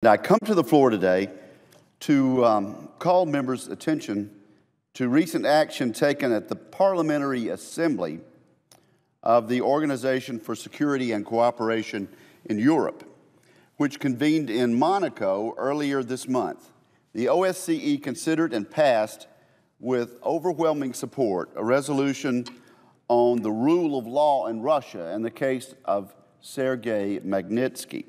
I come to the floor today to call members' attention to recent action taken at the Parliamentary Assembly of the Organization for Security and Cooperation in Europe, which convened in Monaco earlier this month. The OSCE considered and passed with overwhelming support a resolution on the rule of law in Russia and the case of Sergei Magnitsky.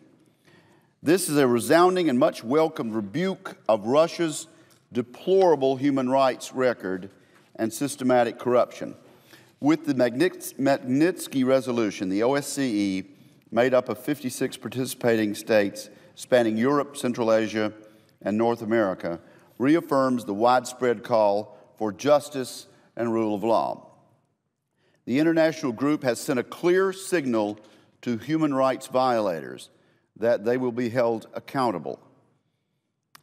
This is a resounding and much welcomed rebuke of Russia's deplorable human rights record and systematic corruption. With the Magnitsky resolution, the OSCE, made up of 56 participating states spanning Europe, Central Asia, and North America, reaffirms the widespread call for justice and rule of law. The international group has sent a clear signal to human rights violators that they will be held accountable.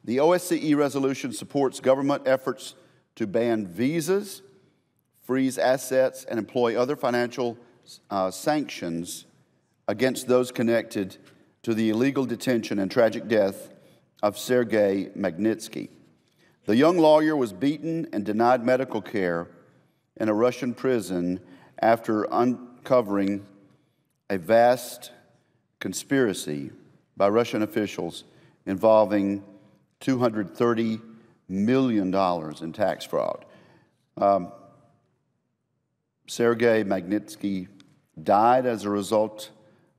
The OSCE resolution supports government efforts to ban visas, freeze assets, and employ other financial sanctions against those connected to the illegal detention and tragic death of Sergei Magnitsky. The young lawyer was beaten and denied medical care in a Russian prison after uncovering a vast conspiracy by Russian officials involving $230 million in tax fraud. Sergei Magnitsky died as a result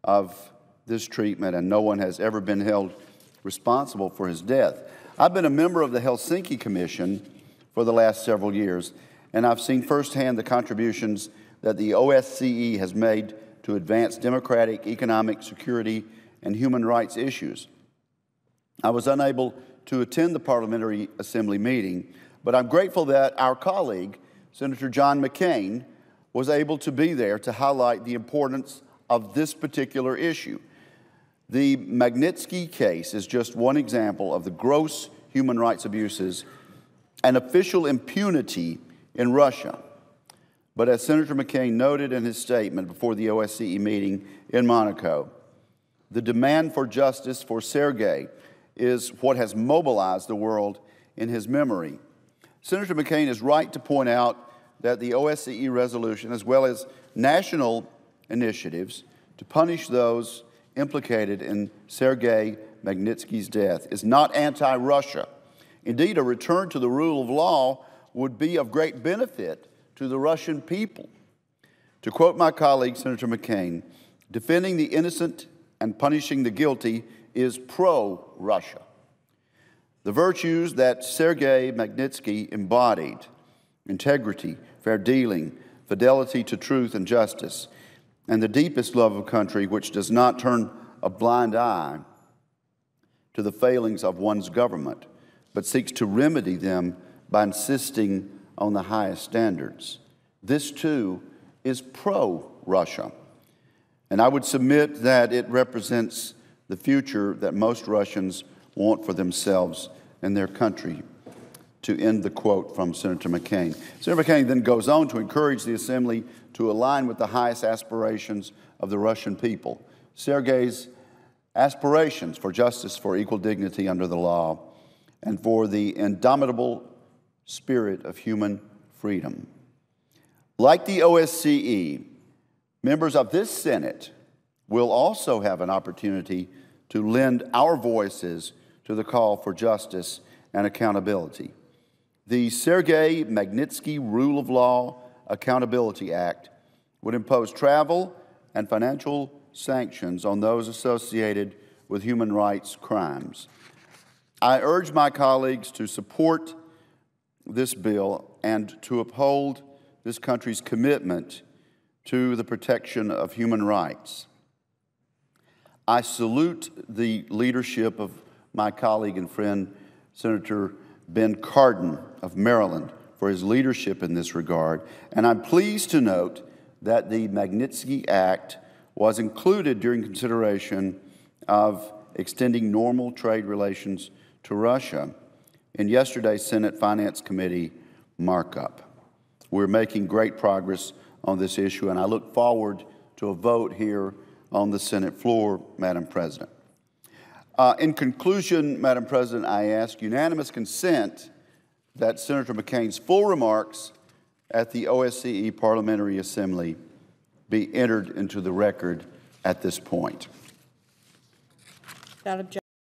of this treatment, and no one has ever been held responsible for his death. I've been a member of the Helsinki Commission for the last several years, and I've seen firsthand the contributions that the OSCE has made to advance democratic, economic, security, and human rights issues. I was unable to attend the Parliamentary Assembly meeting, but I'm grateful that our colleague, Senator John McCain, was able to be there to highlight the importance of this particular issue. The Magnitsky case is just one example of the gross human rights abuses and official impunity in Russia. But as Senator McCain noted in his statement before the OSCE meeting in Monaco, the demand for justice for Sergei is what has mobilized the world in his memory. Senator McCain is right to point out that the OSCE resolution, as well as national initiatives to punish those implicated in Sergei Magnitsky's death, is not anti-Russia. Indeed, a return to the rule of law would be of great benefit to the Russian people. To quote my colleague, Senator McCain, defending the innocent and punishing the guilty is pro-Russia. The virtues that Sergei Magnitsky embodied, integrity, fair dealing, fidelity to truth and justice, and the deepest love of country which does not turn a blind eye to the failings of one's government, but seeks to remedy them by insisting on the highest standards. This, too, is pro-Russia. And I would submit that it represents the future that most Russians want for themselves and their country, to end the quote from Senator McCain. Senator McCain then goes on to encourage the Assembly to align with the highest aspirations of the Russian people. Sergei's aspirations for justice, for equal dignity under the law, and for the indomitable spirit of human freedom. Like the OSCE, members of this Senate will also have an opportunity to lend our voices to the call for justice and accountability. The Sergei Magnitsky Rule of Law Accountability Act would impose travel and financial sanctions on those associated with human rights crimes. I urge my colleagues to support this bill and to uphold this country's commitment to the protection of human rights. I salute the leadership of my colleague and friend, Senator Ben Cardin of Maryland, for his leadership in this regard, and I'm pleased to note that the Magnitsky Act was included during consideration of extending normal trade relations to Russia in yesterday's Senate Finance Committee markup. We're making great progress on this issue, and I look forward to a vote here on the Senate floor, Madam President. In conclusion, Madam President, I ask unanimous consent that Senator McCain's full remarks at the OSCE Parliamentary Assembly be entered into the record at this point. Without objection.